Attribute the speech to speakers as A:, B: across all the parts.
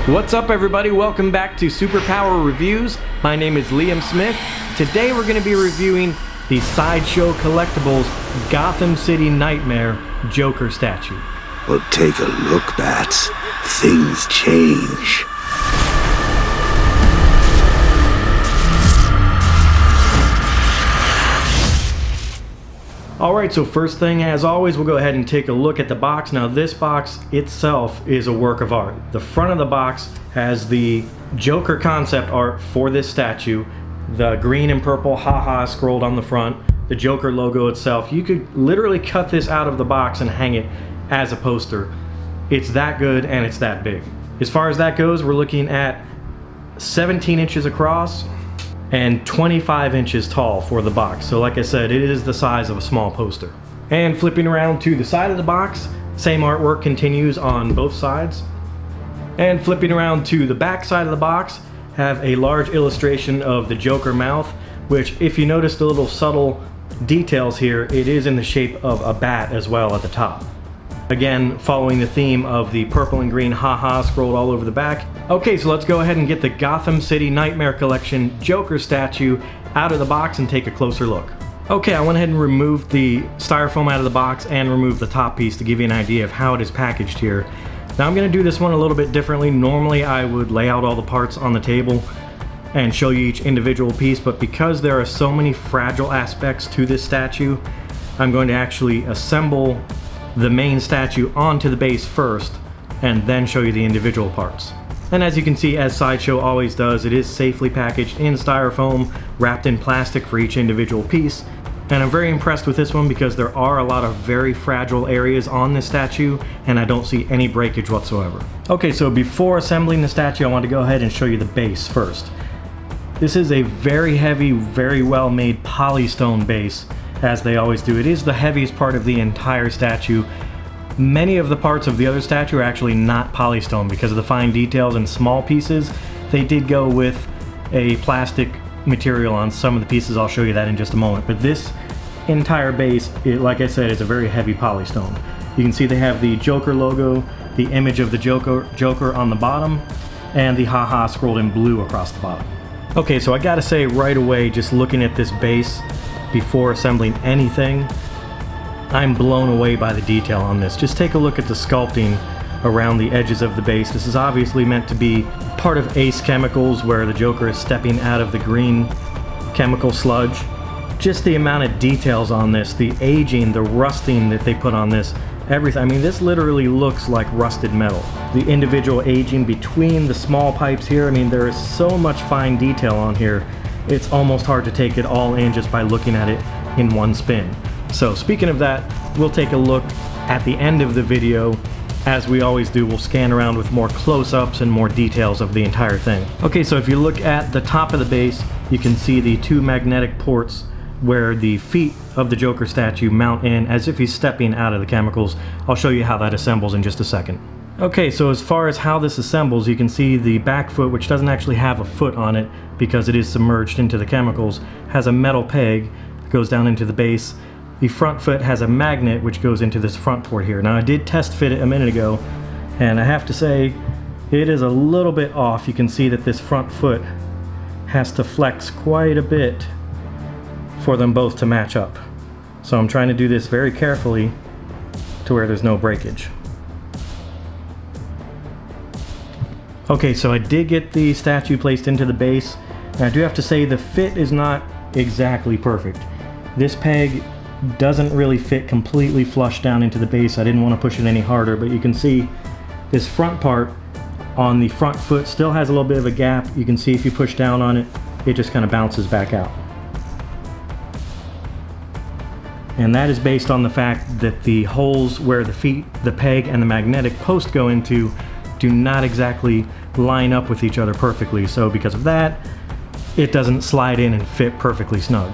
A: What's up everybody, welcome back to Superpower Reviews. My name is Liam Smith. Today we're going to be reviewing the Sideshow Collectibles Gotham City Nightmare Joker statue.
B: Well, take a look, Bats. Things change.
A: Alright, so first thing, as always, we'll go ahead and take a look at the box. Now this box itself is a work of art. The front of the box has the Joker concept art for this statue. The green and purple haha scrolled on the front. The Joker logo itself. You could literally cut this out of the box and hang it as a poster. It's that good and it's that big. As far as that goes, we're looking at 17 inches across and 25 inches tall for the box. So like I said, it is the size of a small poster. And flipping around to the side of the box, same artwork continues on both sides. And flipping around to the back side of the box, have a large illustration of the Joker mouth, which if you notice the little subtle details here, it is in the shape of a bat as well at the top. Again, following the theme of the purple and green haha scrolled all over the back. Okay, so let's go ahead and get the Gotham City Nightmare Collection Joker statue out of the box and take a closer look. Okay, I went ahead and removed the styrofoam out of the box and removed the top piece to give you an idea of how it is packaged here. Now I'm going to do this one a little bit differently. Normally I would lay out all the parts on the table and show you each individual piece, but because there are so many fragile aspects to this statue, I'm going to actually assemble the main statue onto the base first and then show you the individual parts. And as you can see, as Sideshow always does, it is safely packaged in styrofoam, wrapped in plastic for each individual piece. And I'm very impressed with this one because there are a lot of very fragile areas on this statue and I don't see any breakage whatsoever. Okay, so before assembling the statue, I want to go ahead and show you the base first. This is a very heavy, very well made polystone base, as they always do. It is the heaviest part of the entire statue. Many of the parts of the other statue are actually not polystone because of the fine details and small pieces. They did go with a plastic material on some of the pieces. I'll show you that in just a moment. But this entire base, like I said, is a very heavy polystone. You can see they have the Joker logo, the image of the Joker on the bottom, and the haha scrolled in blue across the bottom. Okay, so I gotta say right away, just looking at this base before assembling anything, I'm blown away by the detail on this. Just take a look at the sculpting around the edges of the base. This is obviously meant to be part of Ace Chemicals, where the Joker is stepping out of the green chemical sludge. Just the amount of details on this, the aging, the rusting that they put on this, everything. I mean, this literally looks like rusted metal. The individual aging between the small pipes here, I mean, there is so much fine detail on here. It's almost hard to take it all in just by looking at it in one spin. So speaking of that, we'll take a look at the end of the video. As we always do, we'll scan around with more close-ups and more details of the entire thing. Okay, so if you look at the top of the base, you can see the two magnetic ports where the feet of the Joker statue mount in as if he's stepping out of the chemicals. I'll show you how that assembles in just a second. Okay, so as far as how this assembles, you can see the back foot, which doesn't actually have a foot on it because it is submerged into the chemicals, has a metal peg that goes down into the base. The front foot has a magnet which goes into this front port here. Now I did test fit it a minute ago, and I have to say it is a little bit off. You can see that this front foot has to flex quite a bit for them both to match up. So I'm trying to do this very carefully to where there's no breakage. Okay, so I did get the statue placed into the base, and I do have to say the fit is not exactly perfect. This peg doesn't really fit completely flush down into the base. I didn't want to push it any harder, but you can see this front part on the front foot still has a little bit of a gap. You can see if you push down on it, it just kind of bounces back out. And that is based on the fact that the holes where the feet, the peg, and the magnetic post go into do not exactly line up with each other perfectly. So because of that, it doesn't slide in and fit perfectly snug.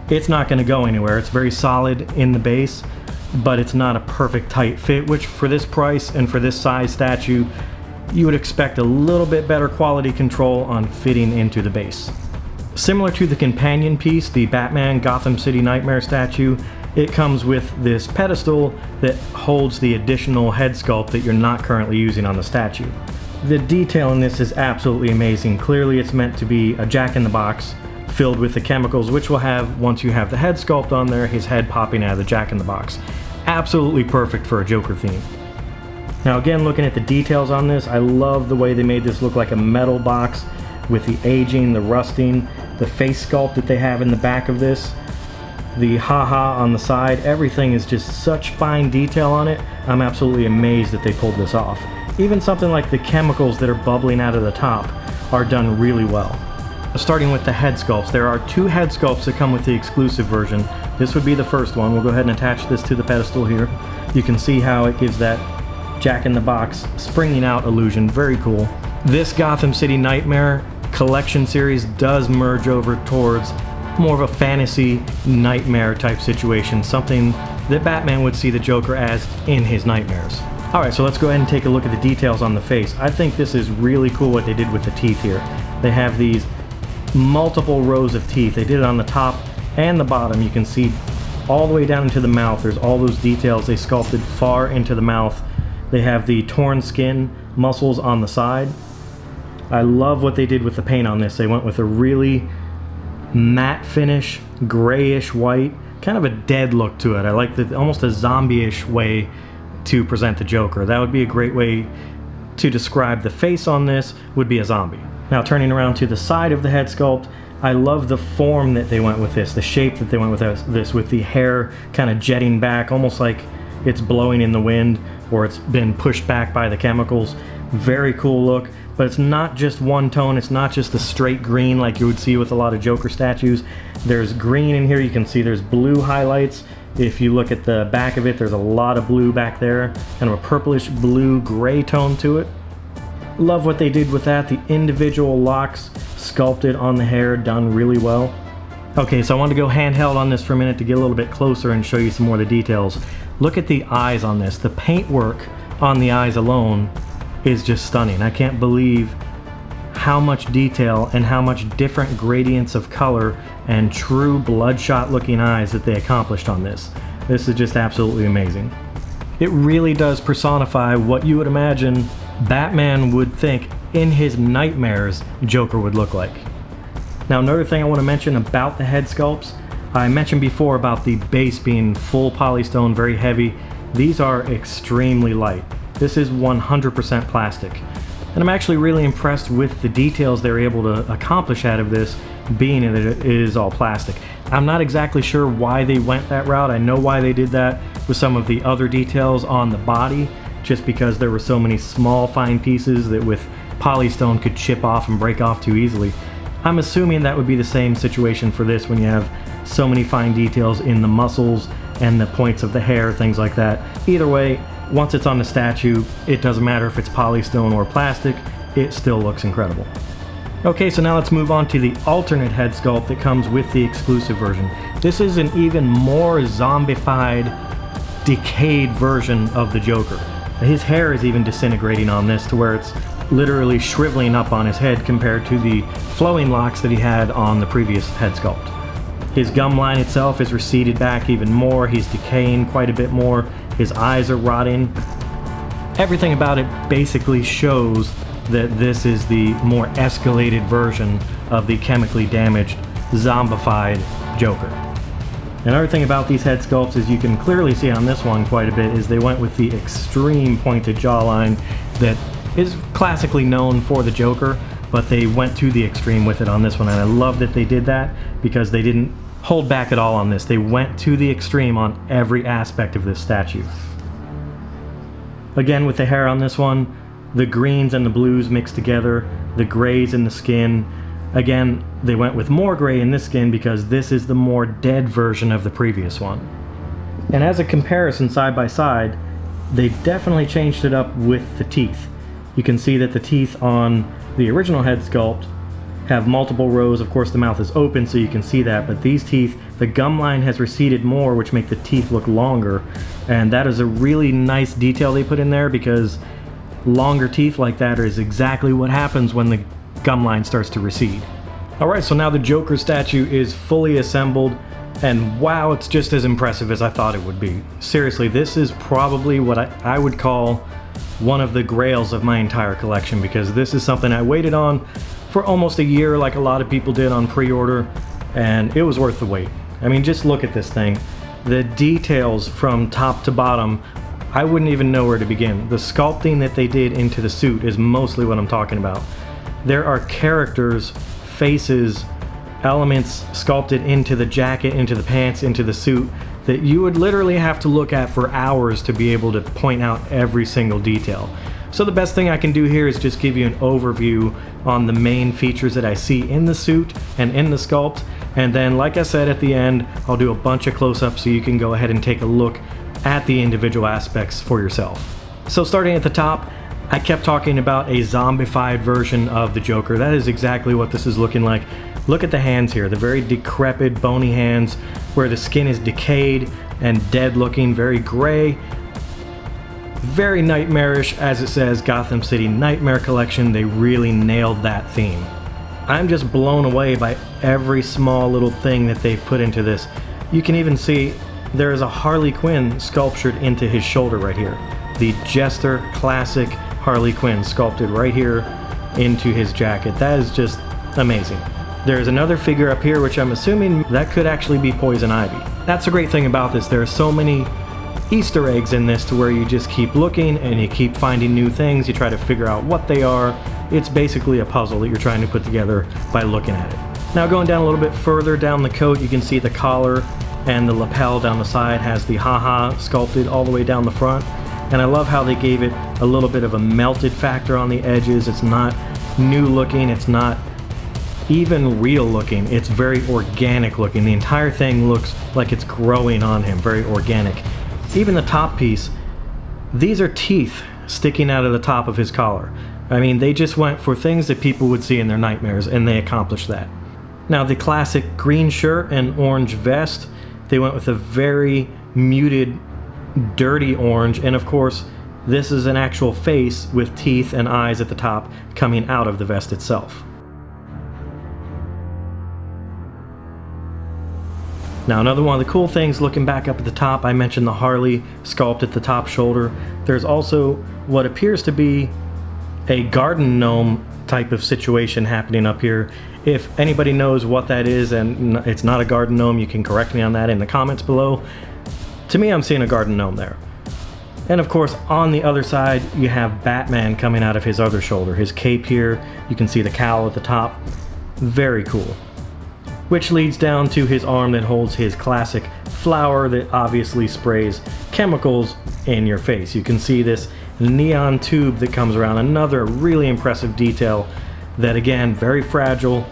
A: It's not going to go anywhere. It's very solid in the base, but it's not a perfect tight fit, which for this price and for this size statue, you would expect a little bit better quality control on fitting into the base. Similar to the companion piece, the Batman Gotham City Nightmare statue, it comes with this pedestal that holds the additional head sculpt that you're not currently using on the statue. The detail in this is absolutely amazing. Clearly it's meant to be a Jack-in-the-Box filled with the chemicals, which will have, once you have the head sculpt on there, his head popping out of the Jack-in-the-Box. Absolutely perfect for a Joker theme. Now again, looking at the details on this, I love the way they made this look like a metal box with the aging, the rusting, the face sculpt that they have in the back of this, the haha on the side. Everything is just such fine detail on it. I'm absolutely amazed that they pulled this off. Even something like the chemicals that are bubbling out of the top are done really well. Starting with the head sculpts, there are 2 head sculpts that come with the exclusive version. This would be the first one. We'll go ahead and attach this to the pedestal here. You can see how it gives that Jack-in-the-Box springing out illusion. Very cool. This Gotham City Nightmare collection series does merge over towards more of a fantasy nightmare type situation, something that Batman would see the Joker as in his nightmares. Alright, so let's go ahead and take a look at the details on the face. I think this is really cool what they did with the teeth here. They have these multiple rows of teeth. They did it on the top and the bottom. You can see all the way down into the mouth. There's all those details they sculpted far into the mouth. They have the torn skin muscles on the side. I love what they did with the paint on this. They went with a really matte finish, grayish white, kind of a dead look to it. I like the almost a zombie-ish way to present the Joker. That would be a great way to describe the face on this, would be a zombie. Now turning around to the side of the head sculpt, I love the form that they went with this, the shape that they went with this, with the hair kind of jetting back, almost like it's blowing in the wind or it's been pushed back by the chemicals. Very cool look, but it's not just one tone. It's not just a straight green like you would see with a lot of Joker statues. There's green in here. You can see there's blue highlights. If you look at the back of it, there's a lot of blue back there, kind of a purplish blue gray tone to it. Love what they did with that. The individual locks sculpted on the hair, done really well. Okay, so I wanted to go handheld on this for a minute to get a little bit closer and show you some more of the details. Look at the eyes on this. The paintwork on the eyes alone is just stunning. I can't believe how much detail and how much different gradients of color and true bloodshot looking eyes that they accomplished on this. This is just absolutely amazing. It really does personify what you would imagine Batman would think in his nightmares Joker would look like. Now another thing I want to mention about the head sculpts, I mentioned before about the base being full polystone, very heavy. These are extremely light. This is 100% plastic. And I'm actually really impressed with the details they're able to accomplish out of this, being that it is all plastic. I'm not exactly sure why they went that route. I know why they did that with some of the other details on the body, just because there were so many small fine pieces that with polystone could chip off and break off too easily. I'm assuming that would be the same situation for this when you have so many fine details in the muscles and the points of the hair, things like that. Either way, once it's on the statue, it doesn't matter if it's polystone or plastic, it still looks incredible. Okay, so now let's move on to the alternate head sculpt that comes with the exclusive version. This is an even more zombified, decayed version of the Joker. His hair is even disintegrating on this to where it's literally shriveling up on his head compared to the flowing locks that he had on the previous head sculpt. His gum line itself is receded back even more. He's decaying quite a bit more. His eyes are rotting. Everything about it basically shows that this is the more escalated version of the chemically damaged, zombified Joker. Another thing about these head sculpts is you can clearly see on this one quite a bit is they went with the extreme pointed jawline that is classically known for the Joker, but they went to the extreme with it on this one, and I love that they did that because they didn't hold back at all on this. They went to the extreme on every aspect of this statue. Again, with the hair on this one, the greens and the blues mixed together, the grays in the skin. Again, they went with more gray in this skin because this is the more dead version of the previous one. And as a comparison side by side, they definitely changed it up with the teeth. You can see that the teeth on the original head sculpt have multiple rows. Of course, the mouth is open so you can see that, but these teeth, the gum line has receded more, which make the teeth look longer. And that is a really nice detail they put in there because longer teeth like that is exactly what happens when the gum line starts to recede. Alright, so now the Joker statue is fully assembled. And wow, it's just as impressive as I thought it would be. Seriously, this is probably what I would call one of the grails of my entire collection, because this is something I waited on for almost a year like a lot of people did on pre-order, and it was worth the wait. I mean, just look at this thing. The details from top to bottom, I wouldn't even know where to begin. The sculpting that they did into the suit is mostly what I'm talking about. There are characters, faces, elements sculpted into the jacket, into the pants, into the suit that you would literally have to look at for hours to be able to point out every single detail. So the best thing I can do here is just give you an overview on the main features that I see in the suit and in the sculpt, and then like I said at the end, I'll do a bunch of close-ups so you can go ahead and take a look at the individual aspects for yourself. So starting at the top, I kept talking about a zombified version of the Joker. That is exactly what this is looking like. Look at the hands here, the very decrepit, bony hands where the skin is decayed and dead looking, very gray. Very nightmarish, as it says, Gotham City Nightmare Collection. They really nailed that theme. I'm just blown away by every small little thing that they've put into this. You can even see there is a Harley Quinn sculptured into his shoulder right here. The Jester classic Harley Quinn sculpted right here into his jacket. That is just amazing. There's another figure up here, which I'm assuming that could actually be Poison Ivy. That's a great thing about this. There are so many Easter eggs in this to where you just keep looking and you keep finding new things. You try to figure out what they are. It's basically a puzzle that you're trying to put together by looking at it. Now going down a little bit further down the coat, you can see the collar and the lapel down the side has the haha sculpted all the way down the front. And I love how they gave it a little bit of a melted factor on the edges. It's not new looking, it's not even real looking, it's very organic looking. The entire thing looks like it's growing on him, very organic. Even the top piece, these are teeth sticking out of the top of his collar. I mean, they just went for things that people would see in their nightmares, and they accomplished that. Now the classic green shirt and orange vest, they went with a very muted, dirty orange, and of course, this is an actual face with teeth and eyes at the top coming out of the vest itself. Now another one of the cool things, looking back up at the top, I mentioned the Harley sculpt at the top shoulder. There's also what appears to be a garden gnome type of situation happening up here. If anybody knows what that is and it's not a garden gnome, you can correct me on that in the comments below. To me, I'm seeing a garden gnome there. And of course, on the other side, you have Batman coming out of his other shoulder. His cape here, you can see the cowl at the top. Very cool. Which leads down to his arm that holds his classic flower that obviously sprays chemicals in your face. You can see this neon tube that comes around, another really impressive detail that, again, very fragile,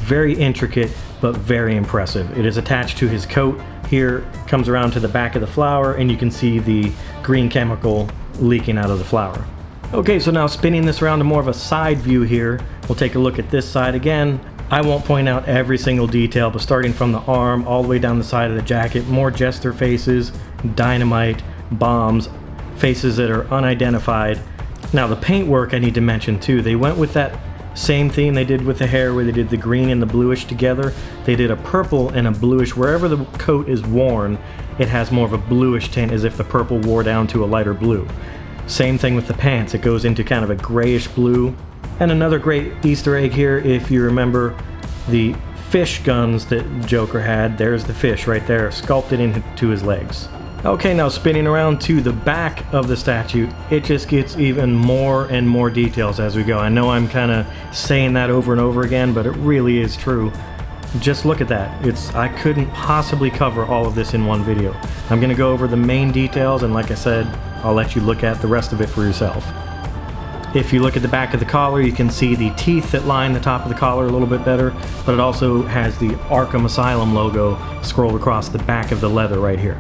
A: very intricate, but very impressive. It is attached to his coat. Here comes around to the back of the flower, and you can see the green chemical leaking out of the flower. Okay, so now spinning this around to more of a side view here, we'll take a look at this side again. I won't point out every single detail, but starting from the arm all the way down the side of the jacket, more Jester faces, dynamite, bombs, faces that are unidentified. Now the paintwork I need to mention too. They went with that same theme they did with the hair, where they did the green and the bluish together. They did a purple and a bluish. Wherever the coat is worn, it has more of a bluish tint, as if the purple wore down to a lighter blue. Same thing with the pants. It goes into kind of a grayish blue. And another great Easter egg here, if you remember the fish guns that Joker had, there's the fish right there, sculpted into his legs. Okay, now spinning around to the back of the statue, it just gets even more and more details as we go. I know I'm kind of saying that over and over again, but it really is true. Just look at that. I couldn't possibly cover all of this in one video. I'm going to go over the main details, and like I said, I'll let you look at the rest of it for yourself. If you look at the back of the collar, you can see the teeth that line the top of the collar a little bit better, but it also has the Arkham Asylum logo scrolled across the back of the leather right here.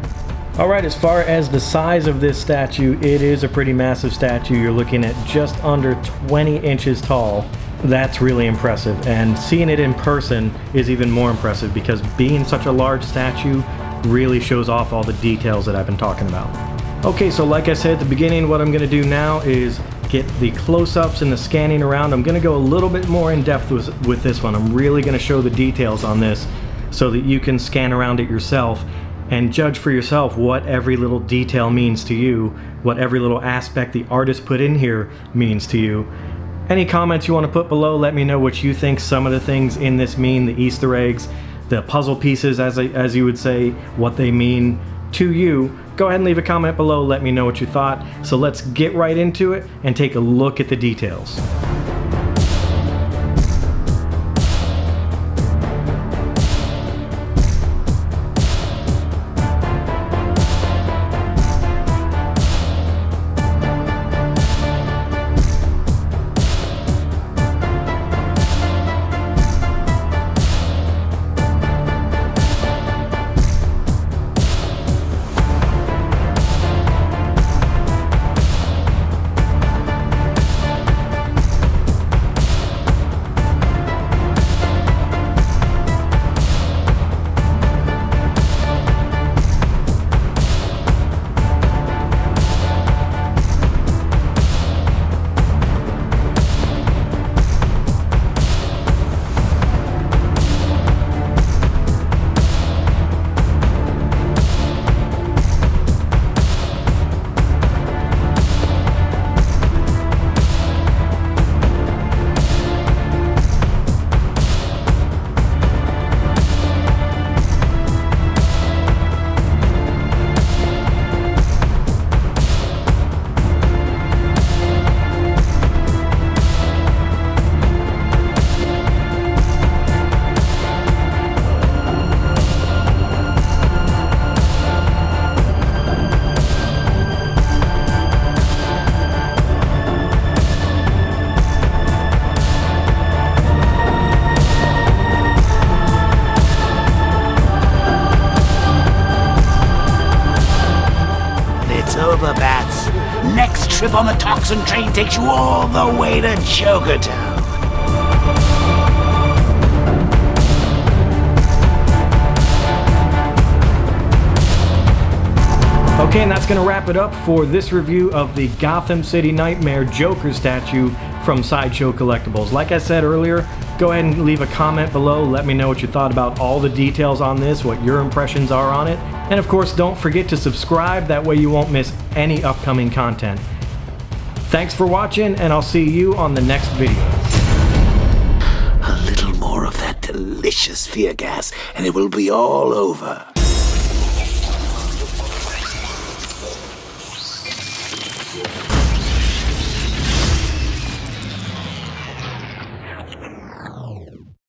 A: Alright, as far as the size of this statue, it is a pretty massive statue. You're looking at just under 20 inches tall. That's really impressive, and seeing it in person is even more impressive, because being such a large statue really shows off all the details that I've been talking about. Okay, so like I said at the beginning, what I'm going to do now is get the close-ups and the scanning around. I'm going to go a little bit more in depth with this one. I'm really going to show the details on this so that you can scan around it yourself and judge for yourself what every little detail means to you, what every little aspect the artist put in here means to you. Any comments you want to put below, let me know what you think some of the things in this mean, the Easter eggs, the puzzle pieces, as you would say, what they mean to you. Go ahead and leave a comment below, let me know what you thought. So let's get right into it and take a look at the details.
B: It's over, Bats. Next trip on the Toxin train takes you all the way to Jokertown.
A: Okay, and that's going to wrap it up for this review of the Gotham City Nightmare Joker statue from Sideshow Collectibles. Like I said earlier, go ahead and leave a comment below. Let me know what you thought about all the details on this, what your impressions are on it. And of course, don't forget to subscribe. That way you won't miss any upcoming content. Thanks for watching, and I'll see you on the next video.
B: A little more of that delicious fear gas, and it will be all over.